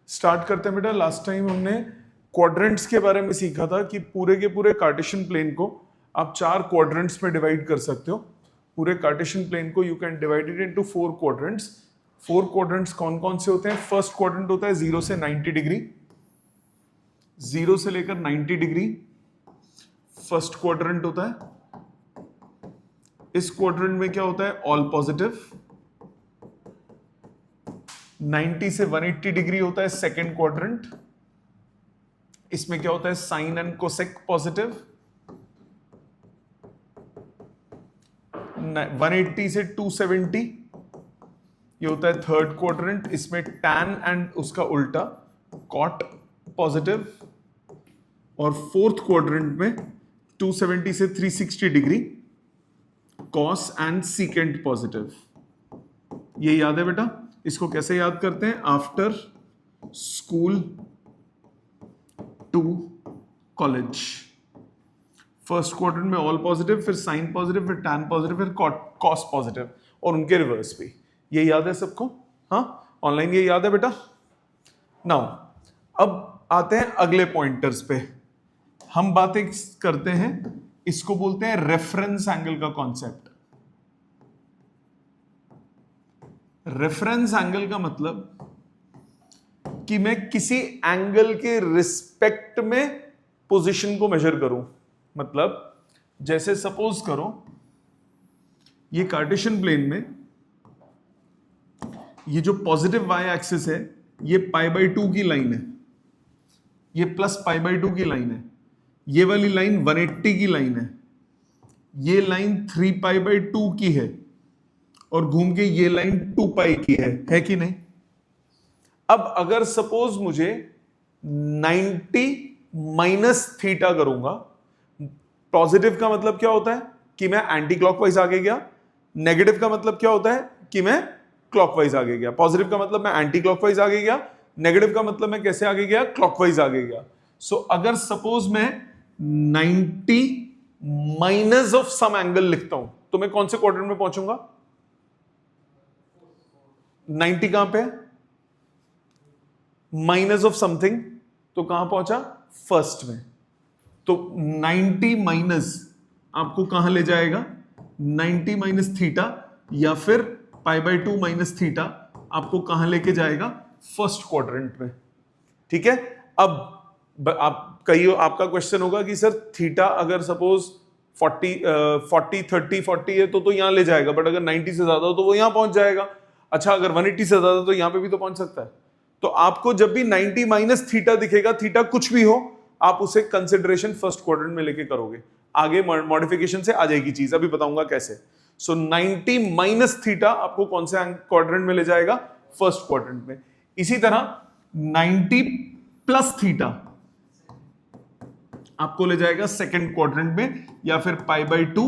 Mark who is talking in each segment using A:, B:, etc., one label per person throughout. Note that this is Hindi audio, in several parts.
A: स्टार्ट करते हैं बेटा। लास्ट टाइम हमने क्वाड्रेंट्स के बारे में सीखा था कि पूरे के पूरे कार्टेशियन प्लेन को आप 4 क्वाड्रेंट्स में डिवाइड कर सकते हो। पूरे कार्टेशियन प्लेन को you can divide it into 4 quadrants. 4 quadrants कौन कौन से होते हैं? फर्स्ट क्वाड्रेंट होता है 0 से 90 डिग्री, 0 से लेकर 90 डिग्री फर्स्ट क्वाड्रेंट होता है। इस क्वाड्रेंट में क्या होता है? All positive. 90 से 180 डिग्री होता है सेकेंड क्वाड्रेंट। इसमें क्या होता है? Sign and cosec positive. 180 से 270 ये होता है थर्ड क्वाड्रेंट। इसमें टैन एंड उसका उल्टा कॉट पॉजिटिव। और फोर्थ क्वाड्रेंट में 270 से 360 degree cos and secant positive. ये याद है बेटा? इसको कैसे याद करते हैं? After school to college. First quadrant में ऑल पॉजिटिव, फिर साइन पॉजिटिव, फिर टैन पॉजिटिव, फिर कॉस पॉजिटिव और उनके रिवर्स भी। ये याद है सबको? हाँ, ऑनलाइन ये याद है बेटा? नाउ अब आते हैं अगले पॉइंटर्स पे। हम बातें करते हैं, इसको बोलते हैं रेफरेंस एंगल का कॉन्सेप्ट। रेफरेंस एंगल का मतलब कि मैं किसी एंगल के रिस्पेक्ट में पोजीशन को मेजर करूं। मतलब जैसे सपोज करो ये कार्टेशियन प्लेन में ये जो पॉजिटिव वाई एक्सिस है ये π/2 की लाइन है, ये प्लस π/2 की लाइन है, ये वाली लाइन 180 की लाइन है, ये लाइन 3π/2 की है और घूम के ये लाइन 2π की है कि नहीं? अब अगर सपोज मुझे 90 माइनस थीटा करूंगा, पॉजिटिव का मतलब क्या होता है कि मैं एंटी क्लॉकवाइज आगे गया, नेगेटिव का मतलब क्या होता है कि मैं क्लॉकवाइज आगे गया। पॉजिटिव का मतलब मैं एंटी क्लॉकवाइज आगे गया, नेगेटिव का मतलब मैं कैसे आगे गया? क्लॉकवाइज आगे गया। सो अगर सपोज मैं 90 माइनस ऑफ सम एंगल लिखता हूं तो मैं कौन से क्वाड्रेंट में पहुंचूंगा? 90 कहां पे है? माइनस ऑफ समथिंग, तो कहां पहुंचा? फर्स्ट में। तो 90 माइनस आपको कहां ले जाएगा? 90 माइनस थीटा या फिर π/2 माइनस थीटा आपको कहां लेके जाएगा? फर्स्ट क्वाड्रेंट में। ठीक है। अब आपका क्वेश्चन होगा कि सर थीटा अगर सपोज 40 है तो यहां ले जाएगा, बट अगर 90 से ज्यादा हो तो वो यहां पहुंच जाएगा। अच्छा, अगर 180 से ज्यादा तो यहां पे भी तो पहुंच सकता है। तो आपको जब भी 90 माइनस थीटा दिखेगा, थीटा कुछ भी हो, आप उसे कंसिडरेशन फर्स्ट क्वाड्रेंट में लेके करोगे। आगे मॉडिफिकेशन से आ जाएगी चीज, अभी बताऊंगा कैसे। सो 90 माइनस थीटा आपको कौन से क्वाड्रेंट में ले जाएगा? फर्स्ट क्वाड्रेंट में। इसी तरह 90 प्लस थीटा आपको ले जाएगा सेकंड क्वाड्रेंट में, या फिर π/2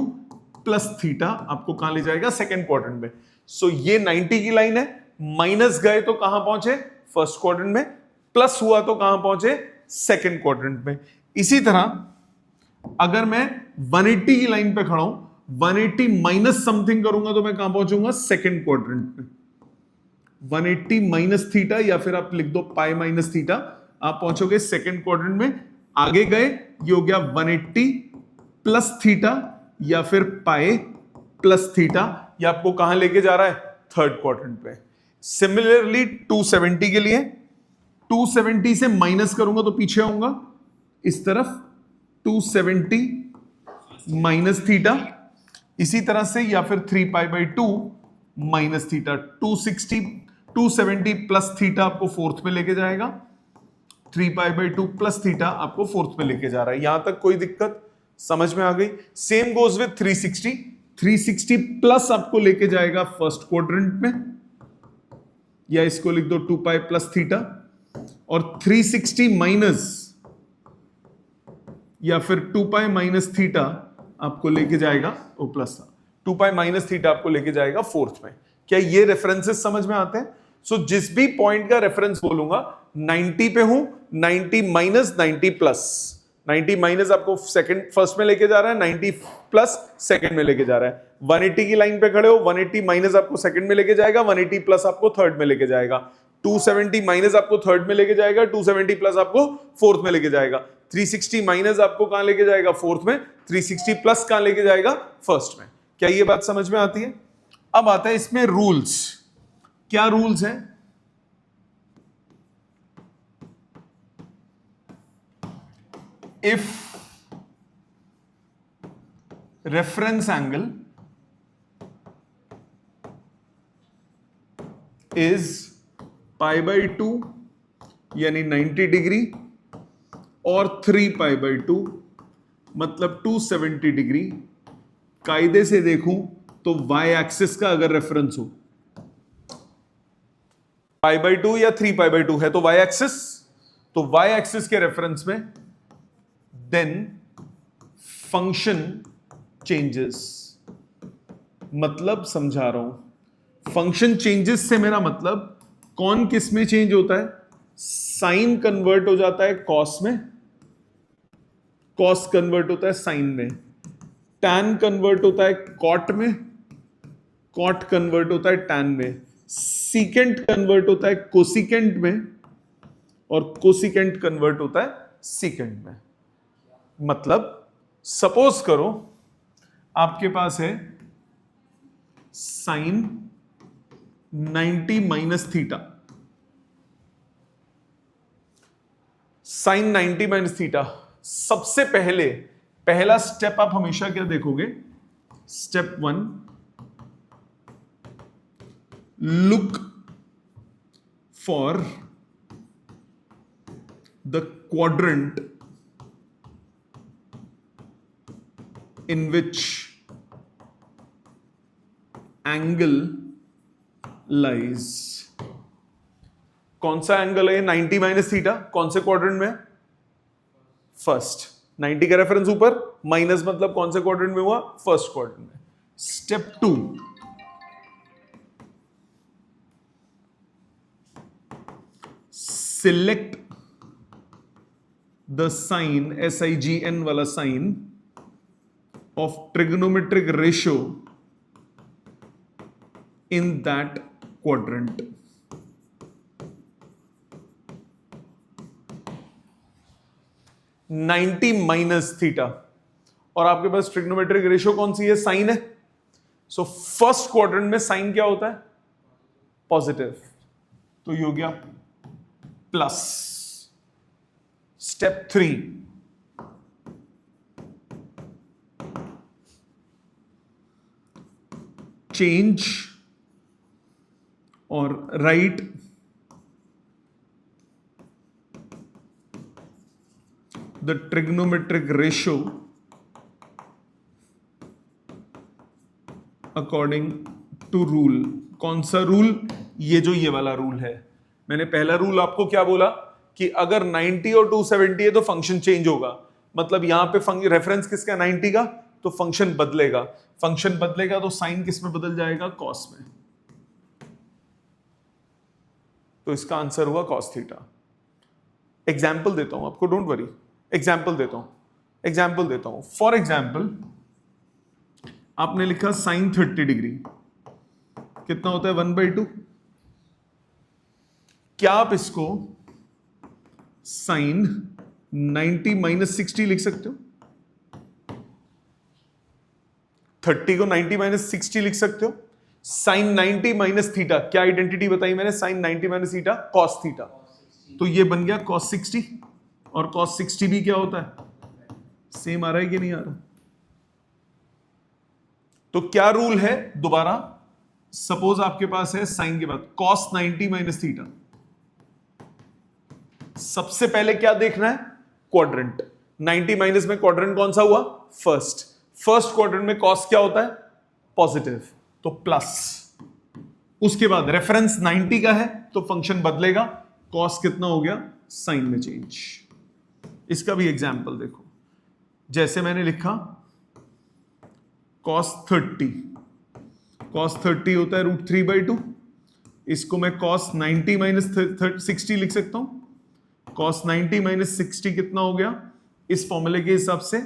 A: प्लस थीटा आपको कहां ले जाएगा? सेकंड क्वाड्रेंट में। सो ये 90 की लाइन है, माइनस गए तो कहां पहुंचे? फर्स्ट क्वाड्रेंट में, प्लस हुआ तो कहां पहुंचे? सेकंड क्वाड्रेंट में। इसी तरह अगर मैं 180 की लाइन पे खड़ा हूं, 180 माइनस समथिंग करूंगा तो मैं कहां पहुंचूंगा? सेकंड क्वाड्रेंट में। 180 माइनस थीटा या फिर आप लिख दो पाई माइनस थीटा, आप पहुंचोगे सेकंड क्वाड्रेंट में। आगे गए ये हो गया 180 प्लस थीटा या फिर पाई प्लस थीटा, ये आपको कहां लेके जा रहा है? थर्ड क्वाड्रेंट पे। सिमिलरली 270 के लिए 270 से माइनस करूंगा तो पीछे आऊंगा इस तरफ, 270 माइनस थीटा, इसी तरह से, या फिर 3π/2 माइनस थीटा। 270 प्लस थीटा आपको फोर्थ में लेके जाएगा, 3π/2 प्लस थीटा आपको फोर्थ में लेके जा रहा है। यहां तक कोई दिक्कत समझ में आ गई? सेम गोज विथ 360 प्लस आपको लेके जाएगा फर्स्ट क्वाड्रेंट में, या इसको लिख दो 2π प्लस थीटा, और 360 माइनस या फिर 2π माइनस थीटा आपको लेके जाएगा, ओ प्लस 2π माइनस थीटा आपको लेके जाएगा फोर्थ में। क्या ये रेफरेंसेस समझ में आते हैं? सो जिस भी पॉइंट का रेफरेंस बोलूंगा, 90 पे हूं, 90 माइनस 90 प्लस, 90 माइनस आपको सेकंड फर्स्ट में लेके जा रहा है, 90 प्लस सेकंड में लेके जा रहा है। 180 की लाइन पे खड़े हो, 180 माइनस आपको सेकंड में लेके जाएगा, 180 प्लस आपको थर्ड में लेके जाएगा। 270 माइनस आपको थर्ड में लेके जाएगा, 270 प्लस आपको फोर्थ में लेके जाएगा, 360 माइनस आपको कहां लेके जाएगा फोर्थ में, 360 प्लस कहां लेके जाएगा फर्स्ट में। क्या ये बात समझ में आती है? अब आता है इसमें रूल्स। क्या रूल्स हैं? If reference angle is pi by 2 यानी 90 डिग्री और 3 पाई बाई 2 मतलब 270 डिग्री, कायदे से देखूं तो वाई एक्सिस का अगर रेफरेंस हो, पाई बाई 2 या 3 पाई बाई 2 है तो वाई एक्सिस, तो वाई एक्सिस के रेफरेंस में देन फंक्शन चेंजेस। मतलब समझा रहा हूं, फंक्शन चेंजेस से मेरा मतलब कौन किस में चेंज होता है? साइन कन्वर्ट हो जाता है कॉस में, कॉस कन्वर्ट होता है साइन में, टैन कन्वर्ट होता है कॉट में, कॉट कन्वर्ट होता है टैन में, सीकेंट कन्वर्ट होता है कोसिकेंट में और कोसिकेंट कन्वर्ट होता है सीकेंट में। मतलब सपोज करो आपके पास है sine 90 minus theta, sine 90 minus theta. सबसे पहला स्टेप आप हमेशा क्या देखोगे? Step 1, look for the quadrant in which angle lies. कौन सा एंगल है? 90 माइनस थीटा। कौन से क्वाड्रेंट में? फर्स्ट। 90 का रेफरेंस ऊपर, माइनस मतलब कौन से क्वाड्रेंट में हुआ? फर्स्ट क्वाड्रेंट में। Step 2, select the sign, SIGN वाला sign of trigonometric ratio in that quadrant। Ninety minus theta और आपके पास ट्रिग्नोमेट्रिक रेशियो कौन सी है? साइन है। सो फर्स्ट क्वाड्रेंट में साइन क्या होता है? पॉजिटिव, तो ये हो गया प्लस। स्टेप 3, चेंज और write the trigonometric ratio according to rule. कौन सा रूल? ये वाला रूल है। मैंने पहला रूल आपको क्या बोला कि अगर 90 और 270 है तो फंक्शन चेंज होगा। मतलब यहां पे रेफरेंस किसका? 90 का, तो फंक्शन बदलेगा। फंक्शन बदलेगा तो साइन किस में बदल जाएगा? कॉस में। तो इसका आंसर हुआ कॉस थीटा। एग्जाम्पल देता हूं आपको, डोंट वरी। एग्जाम्पल देता हूं। फॉर एग्जाम्पल आपने लिखा साइन 30 डिग्री कितना होता है? 1/2। क्या आप इसको साइन 90 माइनस 60 लिख सकते हो? 30 को 90 माइनस 60 लिख सकते हो? साइन 90 माइनस थीटा, क्या आइडेंटिटी बताई मैंने? Sine 90 minus theta cos theta, तो ये बन गया कॉस 60। और कॉस 60 भी क्या होता है? सेम आ रहा है कि नहीं आ रहा? तो क्या रूल है? दोबारा सपोज आपके पास है साइन के बाद कॉस 90 माइनस थीटा। सबसे पहले क्या देखना है? क्वाड्रेंट। 90 माइनस में क्वाड्रेंट कौन सा हुआ? फर्स्ट। फर्स्ट क्वाड्रेंट में कॉस क्या होता है? पॉजिटिव, तो प्लस। उसके बाद रेफरेंस 90 का है तो फंक्शन बदलेगा, कॉस कितना हो गया? साइन में चेंज। इसका भी एग्जाम्पल देखो, जैसे मैंने लिखा cos 30 होता है √3/2। इसको मैं cos 90 माइनस 60 लिख सकता हूं। cos 90 माइनस 60 कितना हो गया? इस फॉर्मूले के हिसाब से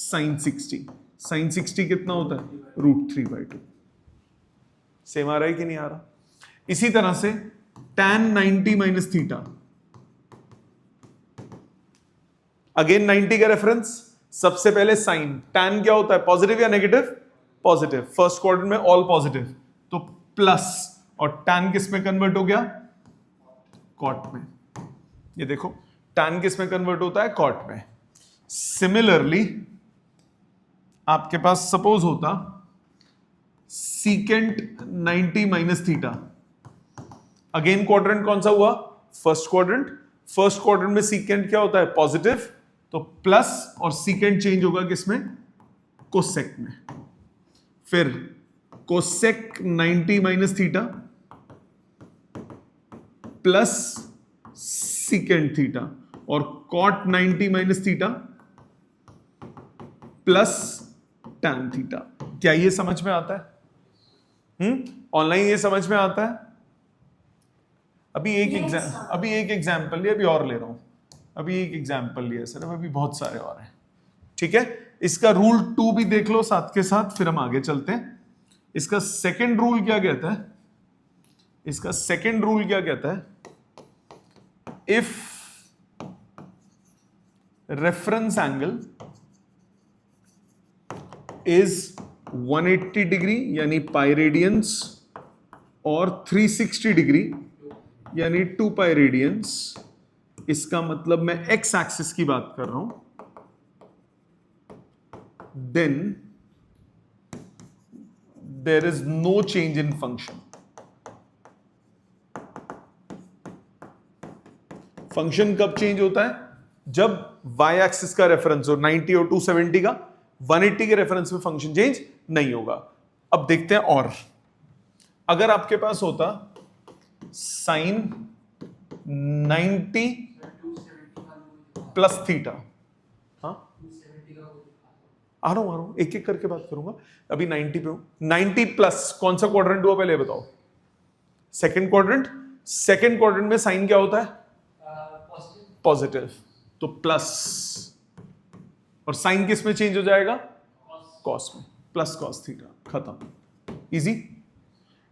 A: sin 60। sin 60 कितना होता है? √3/2। सेम आ रहा है कि नहीं आ रहा? इसी तरह से tan 90 माइनस थीटा। अगेन 90 का रेफरेंस, सबसे पहले साइन, tan क्या होता है, पॉजिटिव या नेगेटिव, पॉजिटिव, फर्स्ट क्वाड्रेंट में ऑल पॉजिटिव, तो प्लस, और tan किस में कन्वर्ट हो गया, कॉट में। ये देखो tan किस में कन्वर्ट होता है, कॉट में। सिमिलरली आपके पास सपोज होता secant 90 minus theta. Again quadrant कौन सा हुआ, फर्स्ट क्वाड्रेंट। फर्स्ट क्वाड्रेंट में सीकेंट क्या होता है, पॉजिटिव, तो प्लस, और सीकेंट चेंज होगा किसमें, कोसेक में। फिर cosec 90 minus theta plus secant theta, और cot 90 minus theta plus tan theta. क्या ये समझ में आता है? ऑनलाइन ये समझ में आता है? अभी एक एग्जाम्पल लिया, अभी और ले रहा हूं, अभी एक एग्जाम्पल लिया सर, अभी बहुत सारे और हैं, ठीक है। इसका रूल 2 भी देख लो साथ के साथ, फिर हम आगे चलते हैं। इसका सेकंड रूल क्या कहता है, इसका सेकंड रूल क्या कहता है, if reference angle is 180 degree यानी पाई रेडियंस और 360 डिग्री यानी 2 पाई रेडियंस, इसका मतलब मैं एक्स एक्सिस की बात कर रहा हूं, then there is no change in function. Function कब चेंज होता है, जब y एक्सिस का रेफरेंस हो 90 और 270 का, 180 के रेफरेंस में फंक्शन चेंज नहीं होगा। अब देखते हैं, और अगर आपके पास होता साइन 90 प्लस थीटा, हाँ आ रहा हूं एक एक करके बात करूंगा, अभी 90 पे हूं। 90 प्लस कौन सा क्वाड्रेंट हुआ पहले बताओ, सेकंड क्वाड्रेंट। सेकंड क्वाड्रेंट में साइन क्या होता है, पॉजिटिव, तो प्लस, और साइन किस में चेंज हो जाएगा, कॉस में, प्लस कॉस थीटा, खत्म, इजी।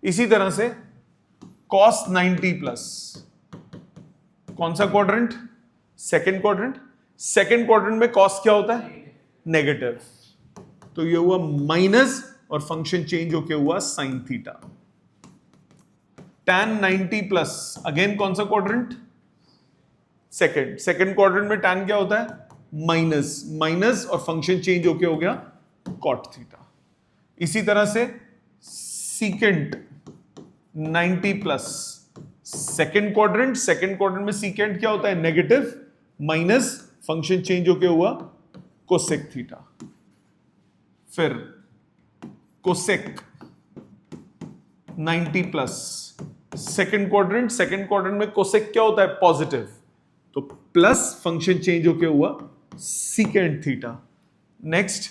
A: इसी तरह से कॉस 90 प्लस, कौन सा quadrant, second quadrant. Second quadrant में कॉस क्या होता है, नेगेटिव, तो ये हुआ माइनस, और फंक्शन चेंज होके हुआ sine theta. tan 90 plus, again कौन सा क्वाड्रेंट, सेकंड। सेकंड क्वाड्रेंट में tan क्या होता है, माइनस, माइनस, और फंक्शन चेंज होके हो गया कॉट थीटा। इसी तरह से secant 90 plus, second quadrant, second quadrant में सीकेंट क्या होता है, नेगेटिव, माइनस, फंक्शन चेंज होके हुआ कोसेक थीटा। फिर cosec 90 plus, second quadrant, second quadrant में कोसेक क्या होता है, पॉजिटिव, तो प्लस, फंक्शन चेंज होके हुआ secant theta. Next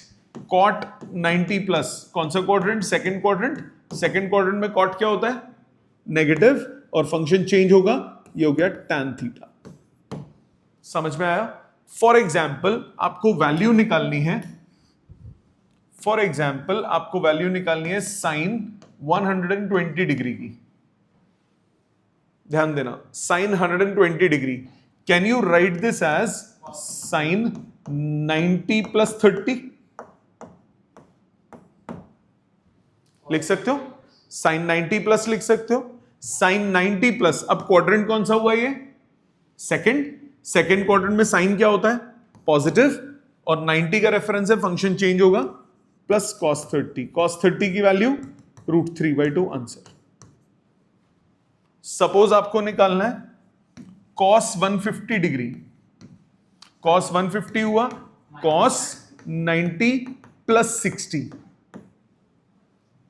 A: cot 90 plus, कौन सा quadrant, second quadrant. Second quadrant में कॉट क्या होता है, नेगेटिव, और फंक्शन चेंज होगा, ये हो गया टैन थीटा। समझ में आया? फॉर एग्जाम्पल आपको वैल्यू निकालनी है, फॉर एग्जाम्पल आपको वैल्यू निकालनी है साइन 120 डिग्री की। ध्यान देना, sine 120 degree, can you write this as sine 90 plus 30? लिख सकते हो, साइन 90 प्लस लिख सकते हो, साइन 90 प्लस। अब क्वाड्रेंट कौन सा हुआ ये, सेकंड। सेकंड क्वाड्रेंट में साइन क्या होता है, पॉजिटिव, और 90 का रेफरेंस है, फंक्शन चेंज होगा, प्लस कॉस 30। कॉस 30 की वैल्यू √3/2 आंसर। सपोज आपको निकालना है कॉस 150 डिग्री, कॉस 150 हुआ कॉस 90 प्लस 60,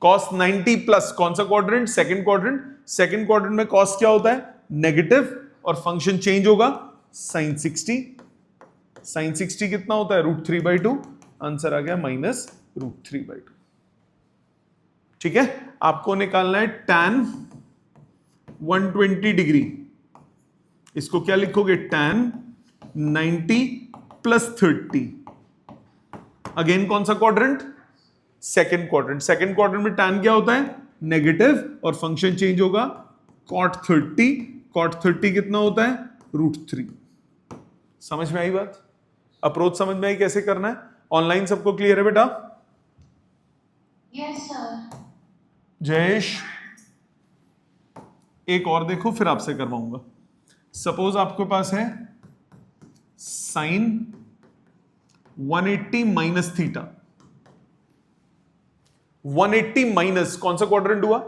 A: कॉस 90 प्लस, कौन सा quadrant, second quadrant. Second quadrant में कॉस क्या होता है, नेगेटिव, और फंक्शन चेंज होगा साइन 60। साइन 60 कितना होता है, √3/2, आंसर आ गया -√3/2। ठीक है, आपको निकालना है tan 120 डिग्री, इसको क्या लिखोगे, tan 90 प्लस 30। अगेन कौन सा quadrant, second quadrant. Second quadrant में tan क्या होता है, नेगेटिव, और फंक्शन चेंज होगा cot 30 कितना होता है √3। समझ में आई बात? अप्रोच समझ में आई कैसे करना है? ऑनलाइन सबको क्लियर है बेटा?
B: Yes sir.
A: जयेश एक और देखो फिर आपसे करवाऊंगा। सपोज आपके पास है साइन 180 माइनस थीटा। 180 माइनस कौन सा क्वाड्रेंट हुआ?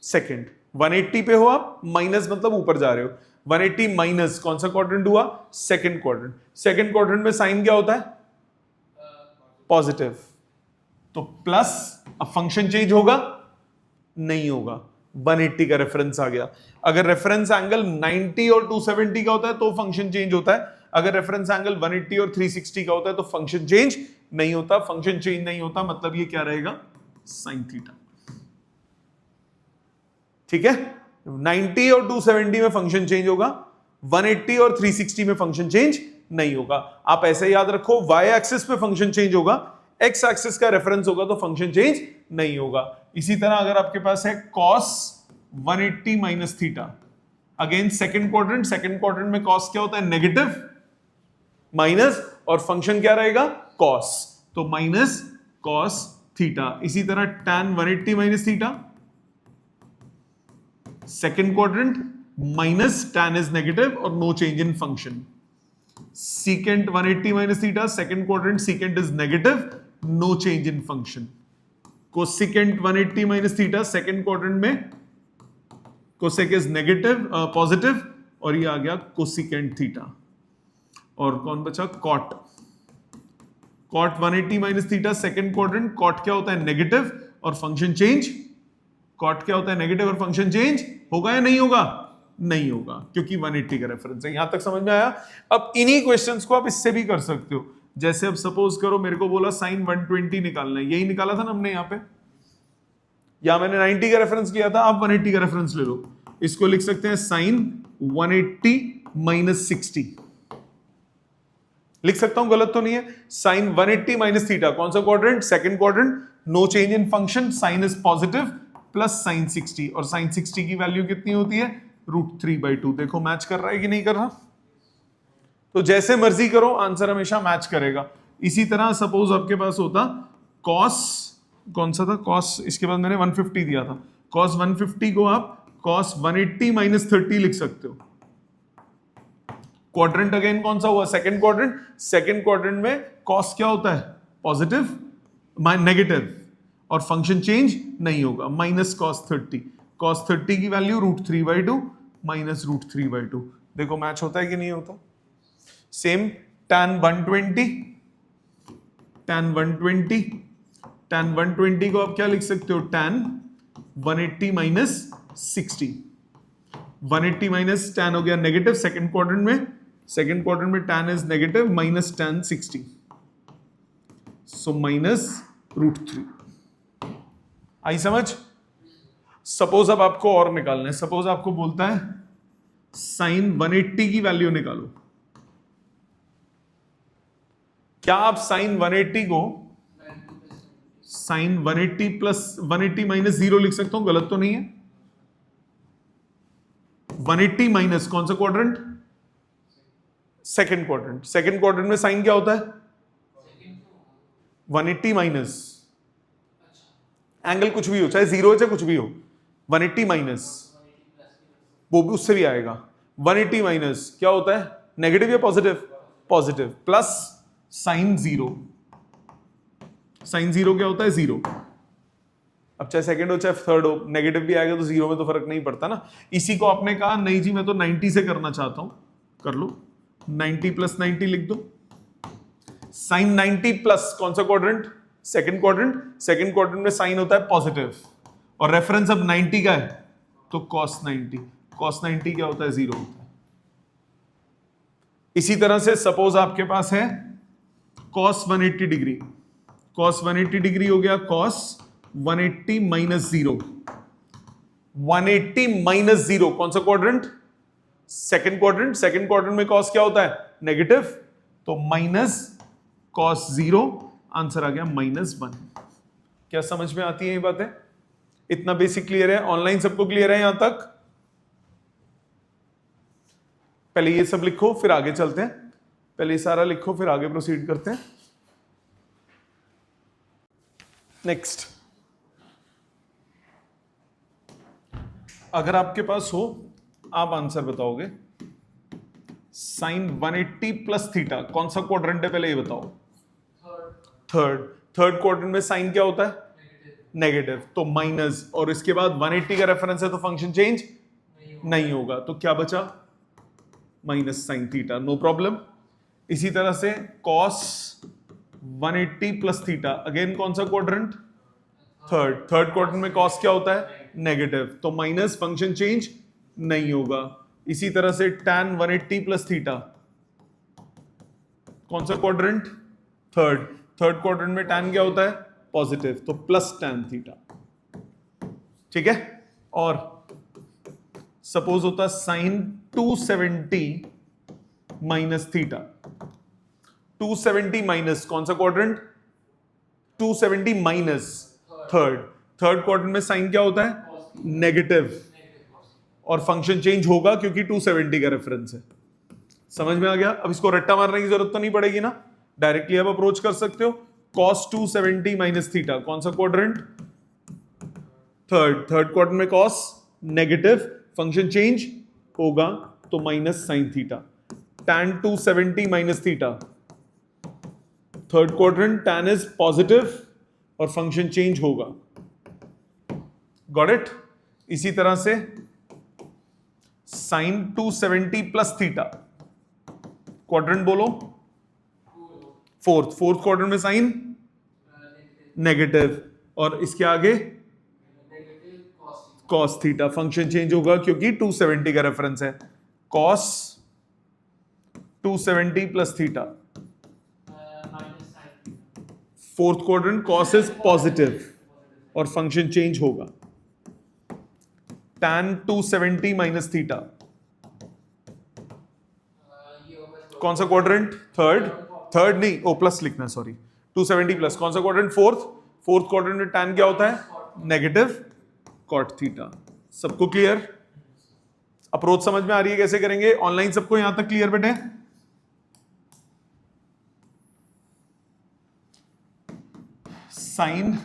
A: सेकंड। 180 पे हो आप, माइनस मतलब ऊपर जा रहे हो। 180 माइनस कौन सा क्वाड्रेंट हुआ? Second quadrant. सेकंड क्वाड्रेंट में साइन क्या होता है? पॉजिटिव। तो प्लस, अब फंक्शन चेंज होगा? नहीं होगा। 180 का रेफरेंस आ गया। अगर रेफरेंस एंगल 90 और 270 का होता है तो फंक्शन चेंज होता है। अगर रेफरेंस एंगल 180 और 360 का होता है तो फंक्शन चेंज नहीं होता। फंक्शन चेंज नहीं होता मतलब ये क्या रहेगा? Sine theta. ठीक है? 90 और 270 में फंक्शन चेंज होगा, 180 और 360 में फंक्शन चेंज नहीं होगा। आप ऐसे याद रखो, वाई एक्सिस पे फंक्शन चेंज होगा, एक्स एक्सिस का रेफरेंस होगा तो फंक्शन चेंज नहीं होगा। इसी तरह अगर आपके पास है cos 180 minus theta, again second quadrant. Second quadrant में cos क्या होता है? नेगेटिव, माइनस, और फंक्शन क्या रहेगा? cos, तो माइनस cos थीटा। इसी तरह tan 180 minus theta, second quadrant, minus, tan is negative और no change in function. secant 180 minus theta, second quadrant, secant is negative, no change in function. Cosecant 180 minus theta, second quadrant में कोसेक इज नेगेटिव, पॉजिटिव, और ये आ गया कोसिकेंट थीटा। और कौन बचा? Cot. Cot 180 minus theta, second quadrant, cot क्या होता है? नेगेटिव, और फंक्शन चेंज। कॉट क्या होता है? नेगेटिव, और फंक्शन चेंज होगा या नहीं होगा? नहीं होगा, क्योंकि 180 का रेफरेंस है। यहां तक समझ में आया? अब इन्हीं क्वेश्चंस को आप इससे भी कर सकते हो। जैसे अब सपोज करो मेरे को बोला साइन 120 निकालना है, यही निकाला था ना हमने यहां पे, या मैंने 90 का रेफरेंस किया था, आप 180 का रेफरेंस ले लो। इसको लिख सकते हैं साइन 180 माइनस 60। लिख सकता हूं, गलत तो नहीं है? साइन 180 माइनस थीटा, कौन सा quadrant? Second quadrant, no change in function, sine is positive, plus sine 60, और साइन 60 की वैल्यू कितनी होती है? √3/2। देखो मैच कर रहा है कि नहीं कर रहा? तो जैसे मर्जी करो, आंसर हमेशा मैच करेगा। इसी तरह सपोज आपके पास होता cos, कौन सा था cos, इसके बाद मैंने 150 दिया था, cos 150 को आप cos 180 माइनस 30 लिख सकते हो। क्वाड्रेंट अगेन कौन सा हुआ? Second quadrant. सेकंड क्वाड्रेंट में cos क्या होता है? पॉजिटिव, नेगेटिव, और फंक्शन चेंज नहीं होगा, माइनस cos 30। cos 30 की वैल्यू √3/2 माइनस √3/2। देखो मैच होता है कि नहीं होता? सेम tan 120, tan 120, tan 120 को आप क्या लिख सकते हो? tan 180 minus 60। 180 माइनस tan हो गया नेगेटिव सेकंड क्वाड्रेंट में, सेकंड क्वाड्रेंट में tan is negative, minus tan 60, so minus √3। आई समझ? सपोज अब आपको और निकालना है। सपोज आपको बोलता है साइन 180 की वैल्यू निकालो। क्या आप साइन 180 को साइन 180 प्लस 180 माइनस 0 लिख सकता हूं? गलत तो नहीं है? 180 माइनस कौन सा quadrant? Second quadrant. Second quadrant में साइन क्या होता है? 180 माइनस, एंगल कुछ भी हो, चाहे 0 हो चाहे कुछ भी हो, 180 माइनस, वो भी उससे भी आएगा। 180 माइनस क्या होता है? नेगेटिव या positive? Positive, plus sine 0। Sine 0 क्या होता है? 0। अब चाहे सेकंड हो चाहे थर्ड हो, नेगेटिव भी आएगा तो 0 में तो फर्क नहीं पड़ता ना। इसी को आपने कहा नहीं जी मैं तो 90 से करना चाहता हूं, कर लो, 90 प्लस 90 लिख दो। साइन 90 प्लस कौन सा quadrant? Second quadrant. Second quadrant में साइन होता है पॉजिटिव, और रेफरेंस अब 90 का है तो cos 90। cos 90 क्या होता है? 0 होता है। इसी तरह से सपोज आपके पास है cos 180 डिग्री। cos 180 डिग्री हो गया cos 180 माइनस 0। 180 माइनस 0 कौन सा quadrant? Second quadrant. Second quadrant में cos क्या होता है? नेगेटिव, तो माइनस cos 0, आंसर आ गया -1। क्या समझ में आती है ये बातें? इतना बेसिक क्लियर है? ऑनलाइन सबको क्लियर है यहां तक? पहले ये सब लिखो फिर आगे चलते हैं। पहले ये सारा लिखो फिर आगे प्रोसीड करते हैं। नेक्स्ट, अगर आपके पास हो आप आंसर बताओगे। साइन 180 प्लस थीटा कौन सा क्वाड्रेंट है पहले ये बताओ। थर्ड क्वाड्रेंट में साइन क्या होता है? नेगेटिव, तो माइनस, और इसके बाद 180 का रेफरेंस है तो फंक्शन चेंज नहीं होगा, तो क्या बचा? Minus sine theta, no problem. इसी तरह से कॉस 180 प्लस थीटा, अगेन कौन सा क्वाड्रेंट? थर्ड क्वाड्रेंट में कॉस क्या होता है? नेगेटिव, तो माइनस, फंक्शन चेंज नहीं होगा। इसी तरह से tan 180 प्लस थीटा, कौन सा क्वाड्रेंट? थर्ड क्वाड्रेंट में tan क्या होता है? पॉजिटिव, तो प्लस tan थीटा। ठीक है, और सपोज होता है साइन 270 माइनस थीटा। 270 माइनस कौन सा क्वाड्रेंट? 270 माइनस थर्ड क्वाड्रेंट में साइन क्या होता है? नेगेटिव, और फंक्शन चेंज होगा क्योंकि 270 का रेफरेंस है। समझ में आ गया? अब इसको रट्टा मारने की जरूरत तो नहीं पड़ेगी ना, डायरेक्टली आप अप्रोच कर सकते हो। cos 270 माइनस थीटा कौन सा क्वाड्रेंट? थर्ड क्वाड्रेंट में cos नेगेटिव, फंक्शन चेंज होगा तो minus sine theta. tan 270 minus theta, third quadrant, tan is positive और फंक्शन चेंज होगा। Got it? इसी तरह से साइन 270 प्लस थीटा, क्वाड्रेंट बोलो। फोर्थ क्वाड्रेंट में साइन नेगेटिव, और इसके आगे कॉस थीटा, फंक्शन चेंज होगा क्योंकि 270 का रेफरेंस है। Cos 270 plus theta, fourth quadrant, cos is positive और फंक्शन चेंज होगा। tan 270 माइनस थीटा, कौन सा क्वाड्रेंट? थर्ड नहीं, ओ प्लस लिखना, सॉरी, 270 प्लस कौन सा क्वाड्रेंट? फोर्थ क्वाड्रेंट में tan क्या होता है? Negative cot theta. सबको क्लियर? अप्रोच समझ में आ रही है कैसे करेंगे? ऑनलाइन सबको यहां तक क्लियर बेटे? साइन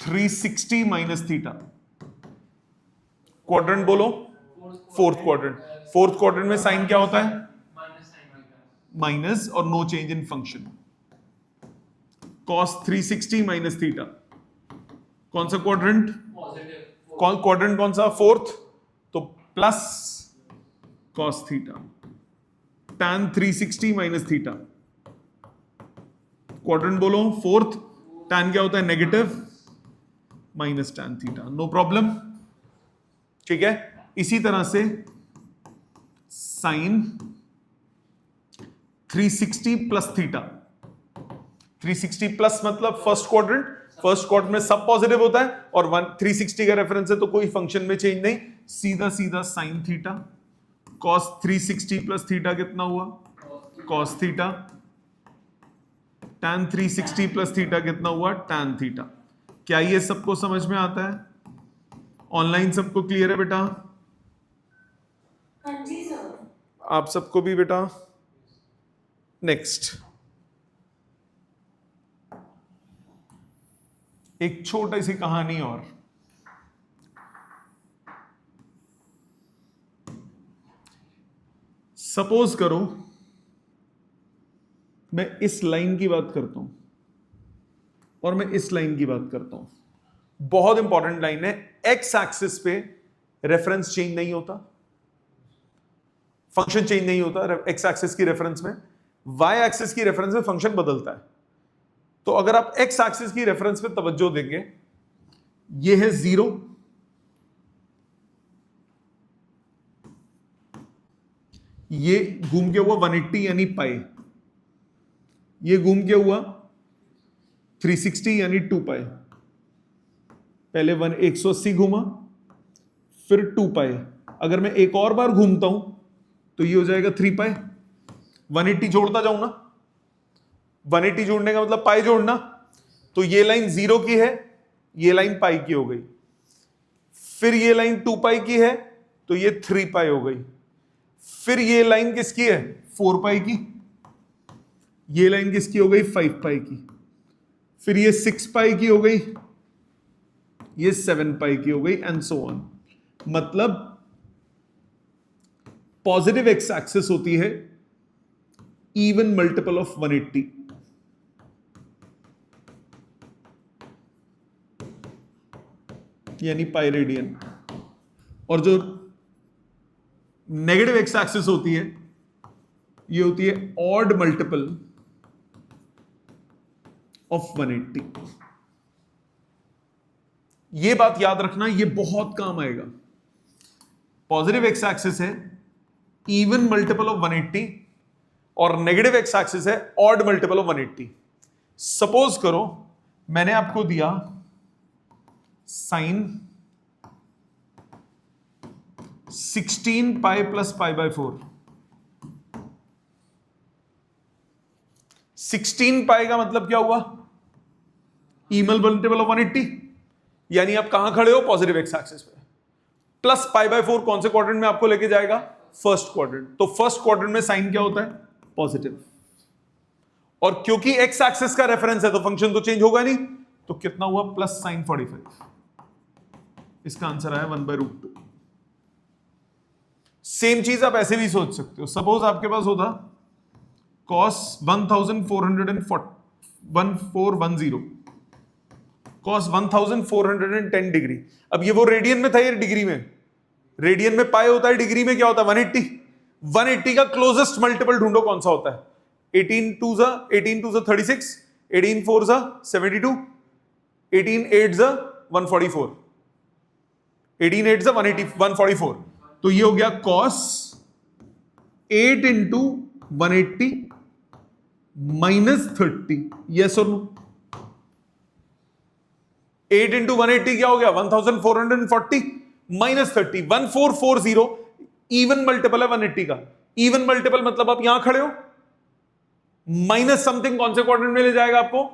A: 360 माइनस थीटा, क्वाड्रेंट बोलो। फोर्थ क्वाड्रेंट में साइन क्या होता है? माइनस, और no change in function. cos 360 minus theta, कौन सा क्वाड्रेंट? क्वाड्रेंट कौन सा? फोर्थ, तो plus cos theta. tan 360 minus theta, quadrant बोलो। फोर्थ, tan क्या होता है? Negative, minus tan theta, no problem. ठीक है, इसी तरह से साइन 360 प्लस थीटा, 360 प्लस मतलब फर्स्ट क्वाड्रेंट में सब पॉजिटिव होता है, और 360 का रेफरेंस है तो कोई फंक्शन में चेंज नहीं, सीधा sine theta. cos 360 plus theta कितना हुआ? cos theta. tan 360 plus theta कितना हुआ? tan theta. क्या ये सबको समझ में आता है? ऑनलाइन सबको क्लियर है बेटा?
B: हाँ जी सर।
A: आप सबको भी बेटा? नेक्स्ट, एक छोटी सी कहानी और। सपोज करो मैं इस लाइन की बात करता हूं और मैं इस लाइन की बात करता हूं, बहुत इंपॉर्टेंट लाइन है। एक्स एक्सिस पे रेफरेंस चेंज नहीं होता, फंक्शन चेंज नहीं होता एक्स एक्सिस की रेफरेंस में, वाई एक्सिस की रेफरेंस में फंक्शन बदलता है। तो अगर आप एक्स एक्सिस की रेफरेंस पे तवज्जो देंगे, ये है 0, ये घूम के हुआ 180 यानी पाई, ये घूम के हुआ 360 यानी 2 पाई। पहले 180 घूमा, फिर 2 पाई। अगर मैं एक और बार घूमता हूं तो ये हो जाएगा 3 पाई। 180 जोड़ता जाऊं ना, 180 जोड़ने का मतलब पाई जोड़ना। तो ये लाइन 0 की है, ये लाइन पाई की हो गई, फिर ये लाइन 2 पाई की है तो ये 3 पाई हो गई, फिर ये लाइन किसकी है 4 पाई की, ये लाइन किसकी हो गई 5 पाई की, फिर ये 6 पाई की हो गई, ये 7 पाई की हो गई एंड सो ऑन। मतलब पॉजिटिव एक्स एक्सिस होती है इवन मल्टीपल ऑफ 180, यानी पाई रेडियन, और जो नेगेटिव एक्स एक्सिस होती है ये होती है ऑड मल्टीपल ऑफ 180। ये बात याद रखना, ये बहुत काम आएगा। पॉजिटिव एक्स एक्सिस है इवन मल्टीपल ऑफ 180 और नेगेटिव एक्स एक्सिस है ऑड मल्टीपल ऑफ 180। सपोज करो मैंने आपको दिया sine 16 pi plus pi by 4। 16 pi का मतलब क्या हुआ, इवन मल्टीपल ऑफ 180, यानी आप कहां खड़े हो पॉजिटिव एक्स एक्सिस पे। प्लस पाई बाय 4 कौन से क्वाड्रेंट में आपको लेके जाएगा, फर्स्ट क्वाड्रेंट। तो फर्स्ट क्वाड्रेंट में साइन क्या होता है, पॉजिटिव, और क्योंकि एक्स एक्सिस का रेफरेंस है तो फंक्शन तो चेंज होगा नहीं, तो कितना हुआ प्लस साइन 45। इसका आंसर आया 1/√2। सेम चीज आप ऐसे भी सोच सकते हो। सपोज आपके पास होता cos 1410 cos 1410 डिग्री। अब ये वो रेडियन में था, ये डिग्री में, रेडियन में पाई होता है, डिग्री में क्या होता है 180। 180 का क्लोजेस्ट मल्टीपल ढूंढो कौन सा होता है। 18 2 36, 18 4 72, 18 8 144, 18 8 144। तो ये हो गया cos 8 इंटू 180 -30। यस और नो। 8 इंटू 180 क्या हो गया 1440 -30, 1440 इवन मल्टीपल है 180 का। इवन मल्टीपल मतलब आप यहां खड़े हो, माइनस समथिंग कौन से क्वाड्रेंट में ले जाएगा आपको,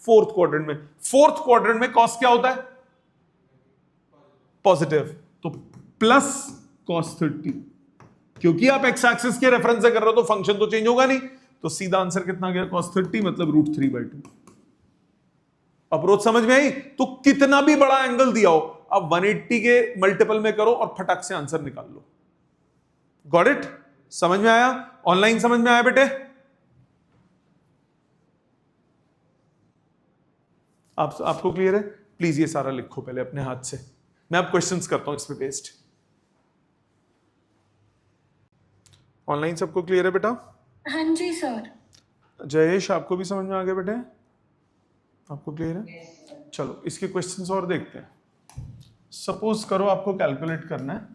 A: फोर्थ क्वाड्रेंट में। फोर्थ क्वाड्रेंट में कॉस क्या होता है, पॉजिटिव, तो प्लस cos 30। क्योंकि आप एक्स एक्सिस के रेफरेंस से कर रहे हो तो फंक्शन तो चेंज होगा नहीं, तो सीधा आंसर कितना गया cos 30 मतलब √3/2। अप्रोच समझ में आई। तो कितना भी बड़ा एंगल दिया हो आप 180 के मल्टीपल में करो और फटाक से आंसर निकाल लो। गॉट इट, समझ में आया, ऑनलाइन समझ में आया बेटे। आपको क्लियर है, प्लीज ये सारा लिखो पहले अपने हाथ से, मैं अब क्वेश्चंस करता हूं इस पे बेस्ड। ऑनलाइन सबको क्लियर है बेटा?
B: हाँ जी सर।
A: जयेश आपको भी समझ में आ गया बेटे, आपको क्लियर है? चलो इसके क्वेश्चंस और देखते हैं। सपोज करो आपको कैलकुलेट करना है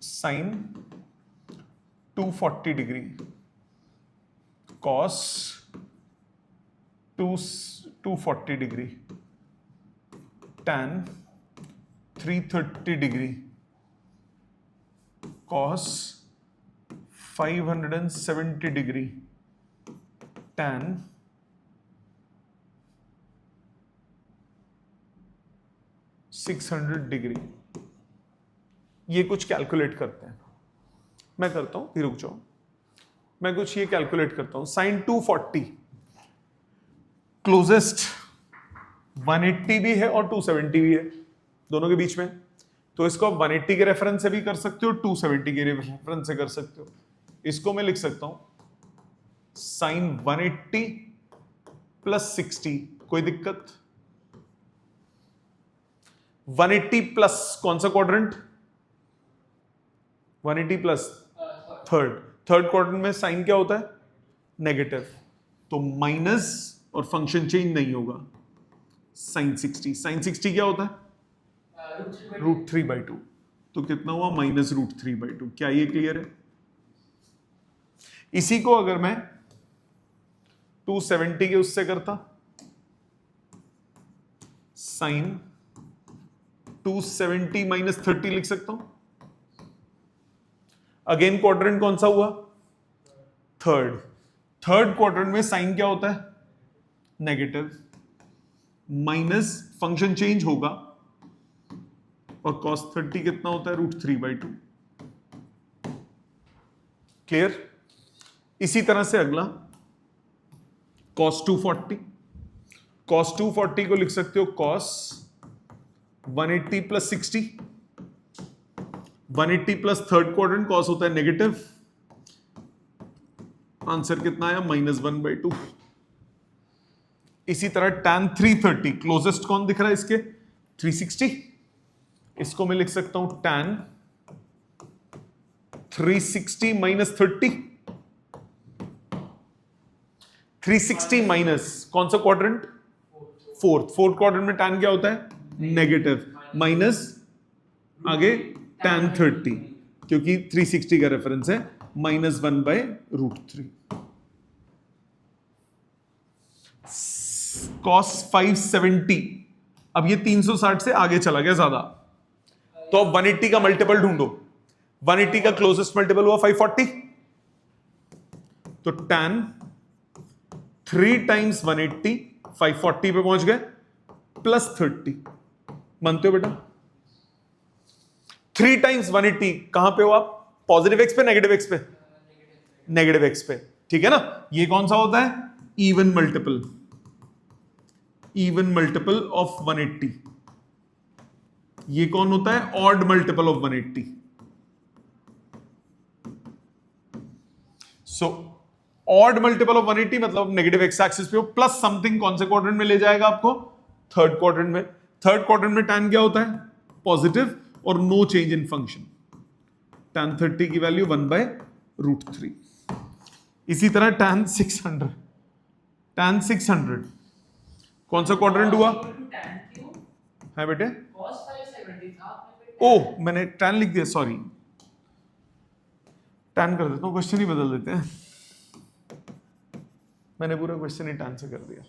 A: sine 240 degree cos 240 degree tan 330 degree cos 570 degree tan 600 degree. ये कुछ कैलकुलेट करते हैं, मैं करता हूं, रुक जाओ, मैं कुछ ये कैलकुलेट करता हूं। साइन 240 क्लोजेस्ट 180 भी है और 270 भी है, दोनों के बीच में। तो इसको आप 180 के रेफरेंस से भी कर सकते हो, 270 के रेफरेंस से कर सकते हो। इसको मैं लिख सकता हूं साइन 180 प्लस 60, कोई दिक्कत? 180 प्लस कौन सा क्वाड्रेंट, 180 प्लस थर्ड क्वाड्रेंट में साइन क्या होता है, नेगेटिव, तो माइनस और फंक्शन चेंज नहीं होगा। साइन 60 क्या होता है, √3/2, तो कितना हुआ -√3/2। क्या ये क्लियर है? इसी को अगर मैं 270 के उससे करता, साइन 270 -30 लिख सकता हूं। अगेन क्वाड्रेंट कौन सा हुआ, थर्ड क्वाड्रेंट में साइन क्या होता है, नेगेटिव, माइनस फंक्शन चेंज होगा और cos 30 कितना होता है √3/2। क्लियर? इसी तरह से अगला cos 240, cos 240 को लिख सकते हो cos 180 + 60, 180 plus third quadrant cos होता है नेगेटिव, आंसर कितना आया -1/2। इसी तरह tan 330 क्लोजेस्ट कौन दिख रहा है इसके 360, इसको मैं लिख सकता हूं tan 360 - 30, 360 माइनस कौन सा क्वाड्रेंट फोर्थ क्वाड्रेंट में tan क्या होता है नेगेटिव, माइनस आगे tan 30 क्योंकि 360 का रेफरेंस है -1/√3। cos 570, अब ये 360 से आगे चला गया ज्यादा, तो अब 180 का मल्टीपल ढूंढो। 180 का क्लोजेस्ट मल्टीपल हुआ 540, तो tan 3 टाइम्स 180 540 पे पहुंच गए +30। मानते हो बेटा? 3 टाइम्स 180 कहां पे हो आप? पॉजिटिव एक्स पे नेगेटिव एक्स पे? नेगेटिव एक्स पे, ठीक है ना? ये कौन सा होता है? Even multiple of 180। ये कौन होता है? Odd multiple of 180। So odd multiple of 180 मतलब नेगेटिव एक्स एक्सिस पे हो, प्लस समथिंग कौन से क्वाड्रेंट में ले जाएगा आपको? थर्ड क्वाड्रेंट में। थर्ड क्वाड्रेंट में tan क्या होता है? पॉजिटिव और no change in function. tan 30 की वैल्यू 1/√3। इसी तरह tan 600 कौन सा क्वाड्रेंट हुआ है बेटे? ओह मैंने tan लिख दिया, सॉरी, tan कर देता हूं, क्वेश्चन ही बदल देते हैं। मैंने पूरा क्वेश्चन ही tan से कर दिया।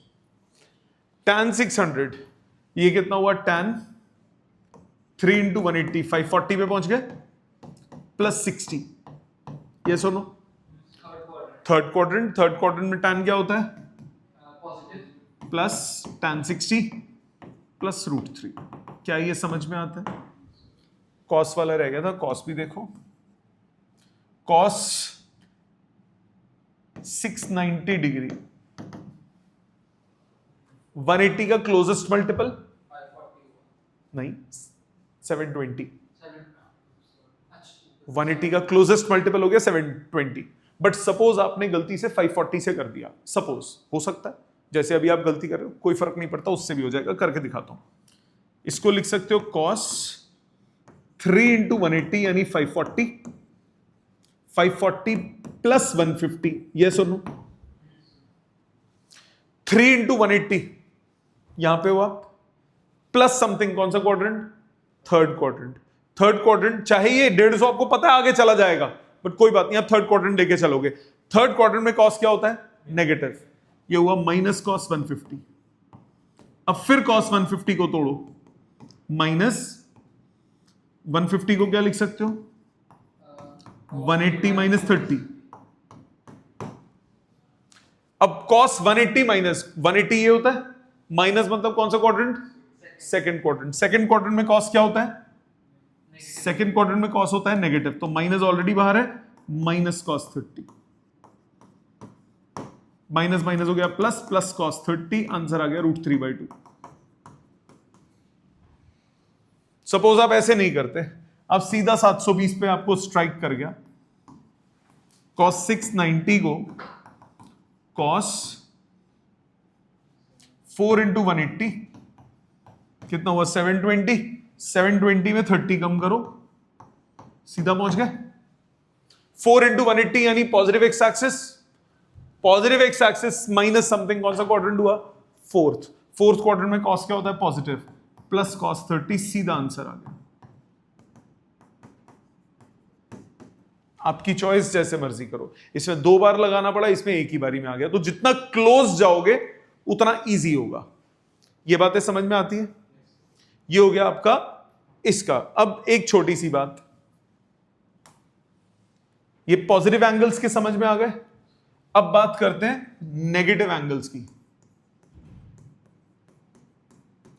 A: tan 600 ये कितना हुआ? tan 3 × 180 540 पे पहुंच गए +60। ये सुनो थर्ड क्वाड्रेंट में tan क्या होता है? Plus tan 60 + √3। क्या ये समझ में आता है? cos वाला रह गया था, cos भी देखो। cos 690 डिग्री 180 का क्लोजेस्ट मल्टीपल नहीं 720। 180 का क्लोजेस्ट मल्टीपल हो गया 720। बट सपोज आपने गलती से 540 से कर दिया, सपोज, हो सकता है जैसे अभी आप गलती कर रहे हो, कोई फर्क नहीं पड़ता, उससे भी हो जाएगा, करके दिखाता हूं। इसको लिख सकते हो cos 3 × 180 यानी 540 + 150। ये सुनो 3 × 180 यहां पे हुआ प्लस समथिंग कौन सा क्वाड्रेंट? Third quadrant. चाहे ये 150 आपको पता है आगे चला जाएगा, बट कोई बात नहीं, आप थर्ड क्वाड्रेंट लेके चलोगे। थर्ड क्वाड्रेंट में cos क्या होता है? नेगेटिव। ये हुआ -cos 150। अब फिर cos 150 को तोड़ो, -150 को क्या लिख सकते हो? 180 - 30। अब cos 180 ये होता है, माइनस मतलब कौन सा क्वाड्रेंट? सेकंड क्वाड्रेंट में cos क्या होता है? सेकंड क्वाड्रेंट में cos होता है नेगेटिव, तो माइनस ऑलरेडी बाहर है, -cos 30 माइनस हो गया प्लस cos 30, आंसर आ गया √3/2। सपोज आप ऐसे नहीं करते, अब सीधा 720 पे आपको स्ट्राइक कर गया, cos 690 को cos 4 × 180 कितना हुआ? 720 में 30 कम करो, सीधा पहुंच गए। 4 × 180 यानी positive x axis minus something कौन सा क्वाड्रेंट हुआ? फोर्थ क्वाड्रेंट में cos क्या होता है? पॉजिटिव, प्लस cos 30, सीधा आंसर आ गया। आपकी चॉइस, जैसे मर्जी करो। इसमें 2 बार लगाना पड़ा, इसमें एक ही बारी में आ गया, तो जितना क्लोज जाओगे उतना इजी होगा। ये बातें समझ में आती है? ये हो गया आपका इसका। अब एक छोटी सी बात, ये पॉजिटिव एंगल्स के समझ में आ गए। अब बात करते हैं नेगेटिव एंगल्स की।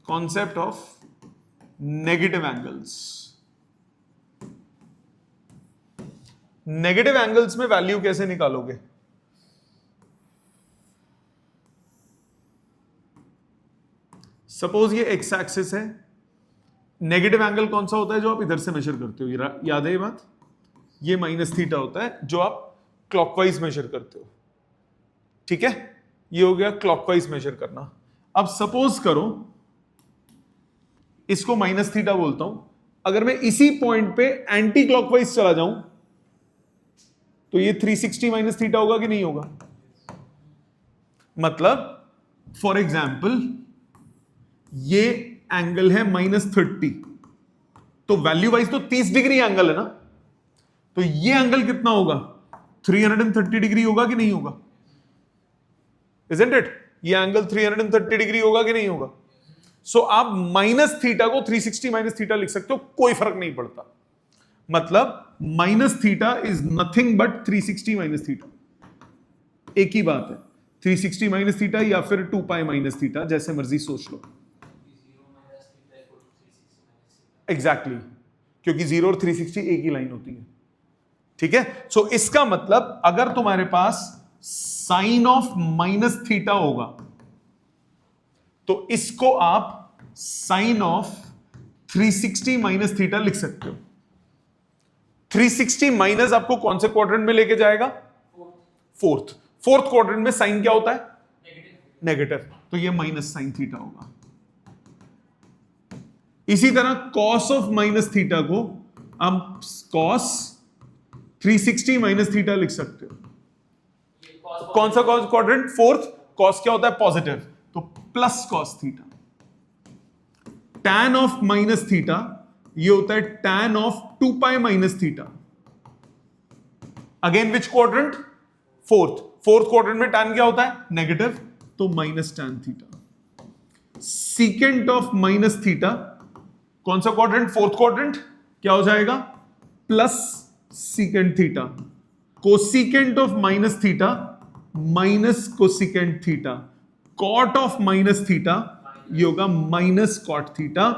A: Concept of negative angles. Negative angles में वैल्यू कैसे निकालोगे? सपोज ये एक्स एक्सिस है, नेगेटिव एंगल कौन सा होता है जो आप इधर से मेजर करते हो? याद है ये बात? ये माइनस थीटा होता है जो आप क्लॉकवाइज मेजर करते हो, ठीक है? ये हो गया क्लॉकवाइज मेजर करना। अब सपोज करो इसको माइनस थीटा बोलता हूं, अगर मैं इसी पॉइंट पे एंटी क्लॉकवाइज चला जाऊं तो ये 360 माइनस थीटा होगा कि नहीं होगा? मतलब फॉर एग्जाम्पल ये एंगल है -30, तो वैल्यू वाइज तो 30 डिग्री एंगल है ना, तो ये एंगल कितना होगा? 330 डिग्री होगा कि नहीं होगा? Isn't it? ये एंगल 330 डिग्री होगा कि नहीं होगा? सो आप माइनस थीटा को 360 माइनस थीटा लिख सकते हो, कोई फर्क नहीं पड़ता। मतलब minus theta is nothing but 360 minus theta, एक ही बात है। 360 माइनस थीटा या फिर 2 पाई माइनस थीटा, जैसे मर्जी सोच लो। एग्जैक्टली क्योंकि 0 और 360 एक ही लाइन होती है, ठीक है? सो इसका मतलब अगर तुम्हारे पास साइन ऑफ माइनस थीटा होगा तो इसको आप साइन ऑफ 360 माइनस थीटा लिख सकते हो। 360 माइनस आपको कौन से क्वाड्रेंट में लेके जाएगा? फोर्थ क्वाड्रेंट में साइन क्या होता है? नेगेटिव, तो ये माइनस साइन थीटा होगा। इसी तरह कॉस ऑफ माइनस थीटा को आप कॉस 360 माइनस थीटा लिख सकते हो। कौन सा कॉस क्वाड्रेंट? फोर्थ। कॉस क्या होता है? पॉजिटिव, तो plus cos theta. Tan of minus theta ये होता है tan of 2 pi minus theta. Again which quadrant? Fourth quadrant में टैन क्या होता है? नेगेटिव, तो minus tan theta. Secant of minus theta कौन सा क्वाड्रेंट? फोर्थ क्वाड्रेंट, क्या हो जाएगा? Plus secant theta. Cosecant of minus theta minus cosecant theta. Cot of minus theta ये होगा माइनस कॉट थीटा।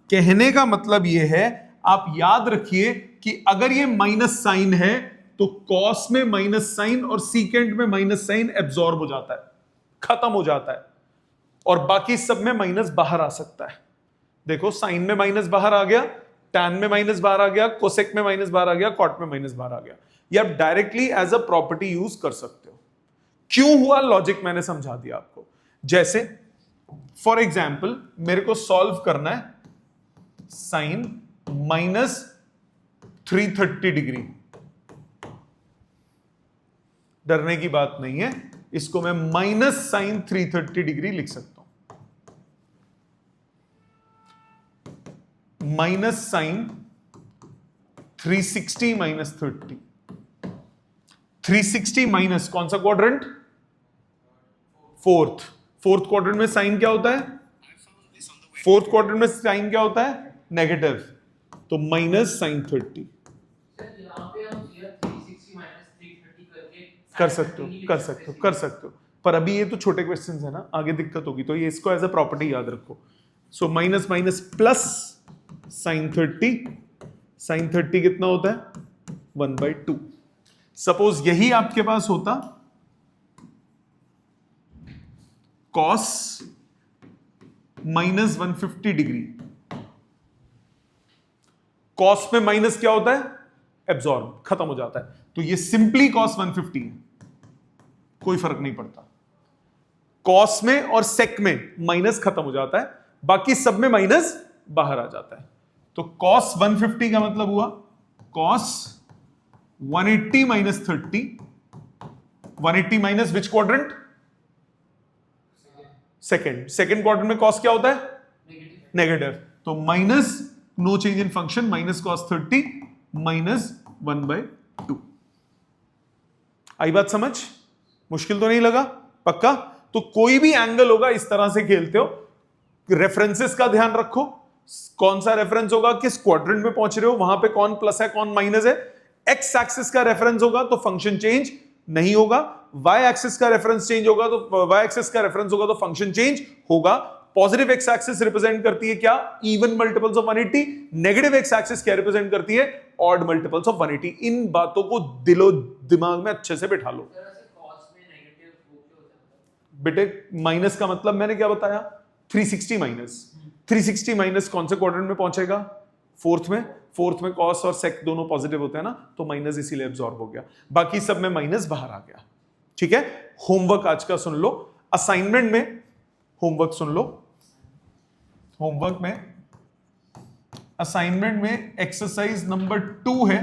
A: कहने का मतलब ये है, आप याद रखिए कि अगर ये माइनस साइन है तो कॉस में माइनस साइन और सीकेंट में माइनस साइन एब्जॉर्ब हो जाता है, खत्म हो जाता है, और बाकी सब में माइनस बाहर आ सकता है। देखो साइन में माइनस बाहर आ गया, टैन में माइनस बाहर आ गया, कोसेक में माइनस बाहर आ गया, कॉट में माइनस बाहर आ गया। ये आप directly as a property use कर सकते हो। क्यों हुआ? लॉजिक मैंने समझा दिया आपको। जैसे फॉर एग्जाम्पल मेरे को सॉल्व करना है साइन -330 डिग्री। डरने की बात नहीं है, इसको मैं माइनस साइन 330 डिग्री लिख सकता हूं। Minus sign 360 minus 30। 360 माइनस कौन सा क्वाड्रेंट? फोर्थ क्वाड्रेंट में साइन क्या होता है? फोर्थ क्वाड्रेंट में साइन क्या होता है? नेगेटिव, तो माइनस साइन 30। कर सकते हो, पर अभी ये तो छोटे क्वेश्चंस है ना, आगे दिक्कत होगी, तो ये इसको एज अ प्रॉपर्टी याद रखो। So minus minus plus sign 30 कितना होता है? 1/2। सपोज यही आपके पास होता कॉस -150 डिग्री। कॉस में माइनस क्या होता है? एब्जॉर्ब, खत्म हो जाता है, तो ये सिंपली कॉस 150 है, कोई फर्क नहीं पड़ता। कॉस में और सेक में माइनस खत्म हो जाता है, बाकी सब में माइनस बाहर आ जाता है। तो cos 150 का मतलब हुआ cos 180 minus 30। 180 minus which quadrant? Second quadrant में cos क्या होता है? नेगेटिव, तो minus, no change in function, minus cos 30 minus 1/2। आई बात समझ? मुश्किल तो नहीं लगा? पक्का? तो कोई भी एंगल होगा इस तरह से खेलते हो, रेफरेंसेस का ध्यान रखो। कौन सा रेफरेंस होगा, किस क्वाड्रेंट में पहुंच रहे हो, वहां पे कौन प्लस है कौन माइनस है। एक्स एक्सिस का रेफरेंस होगा तो फंक्शन चेंज नहीं होगा, वाई एक्सिस का रेफरेंस चेंज होगा तो वाई एक्सिस का रेफरेंस होगा तो फंक्शन चेंज होगा। पॉजिटिव एक्स एक्सिस रिप्रेजेंट करती है क्या? Even multiples of 180। Negative x axis क्या रिप्रेजेंट करती है? Odd multiples of 180। इन बातों को दिलो दिमाग में अच्छे से बिठा लो बेटे। माइनस का मतलब मैंने क्या बताया? 360 माइनस। 360 माइनस कौन से क्वाड्रेंट में पहुंचेगा? फोर्थ में। फोर्थ में कॉस और सेक दोनों पॉजिटिव होते हैं ना, तो माइनस इसीलिए एब्जॉर्ब हो गया, बाकी सब में माइनस बाहर आ गया। ठीक है, होमवर्क आज का सुन लो। असाइनमेंट में होमवर्क सुन लो। होमवर्क में असाइनमेंट में एक्सरसाइज नंबर 2 है,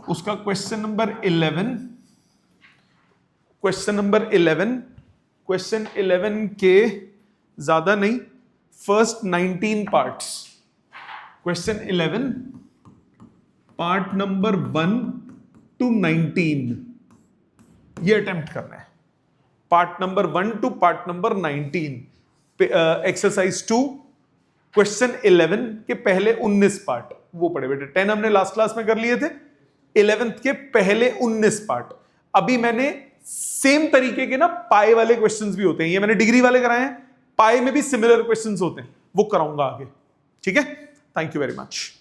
A: उसका question number 11। Question number 11, question 11 के ज्यादा नहीं, first 19 parts. Question 11 part number 1 to 19 ये अटेम्प्ट करना है। Part number 1 to part number 19 exercise 2 question 11 के पहले 19 पार्ट वो पढ़े बेटे। 10 हमने लास्ट क्लास में कर लिए थे, 11th के पहले 19 पार्ट। अभी मैंने सेम तरीके के ना पाई वाले क्वेश्चंस भी होते हैं, ये मैंने डिग्री वाले कराए हैं, पाई में भी सिमिलर क्वेश्चंस होते हैं, वो कराऊंगा आगे। ठीक है, थैंक यू वेरी मच।